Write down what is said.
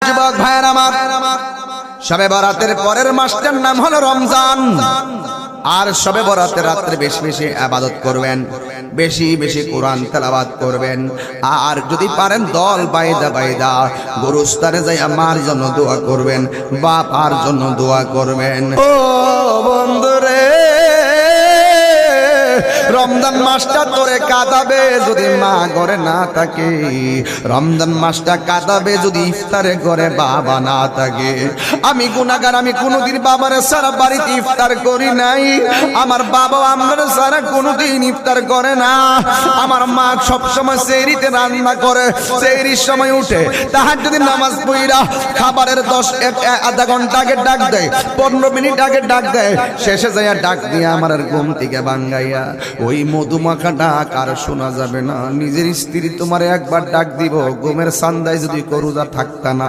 যুবক ভাইয়ের আমার, শবে বরাতের পরের মাসটার নাম হলো রমজান। আর শবে বরাতের রাত্রে বেশি বেশি ইবাদত করবেন, বেশি বেশি কোরআন তেলাওয়াত করবেন। আর যদি পারেন দল বাইদা বাইদা গুরুস্থানে যাই আমার জন্য দোয়া করবেন, বাবার জন্য দোয়া করবেন। ও বন্ধুরে, রমজান মাসটা তোরে কাঁদাবে যদি মা ঘরে না থাকে, রমজান মাসটা কাঁদাবে যদি ইফতারে ঘরে বাবা না থাকে। আমি গুনাহগার, আমি কোনোদিন বাবার সারা বাড়িতে ইফতার করি নাই। আমার বাবা আমার সারা কোনোদিন ইফতার করে না। আমার মা সবসময় সেহরিতে রান্না করে, সেহরির সময় উঠে তাহাজ্জুদের নামাজ পড়া খাবারের আধা ঘন্টা আগে ডাক দেয়, 15 মিনিট আগে ডাক দেয়, শেষে যাইয়া ডাক দিয়ে আমার ঘুম থেকে ভাঙ্গাইয়া ওই মধুমাখা ডাক আর শোনা যাবে না। নিজের স্ত্রী তোমার একবার ডাক দিব, ঘুমের সান্দায় যদি করুদা থাকতা না।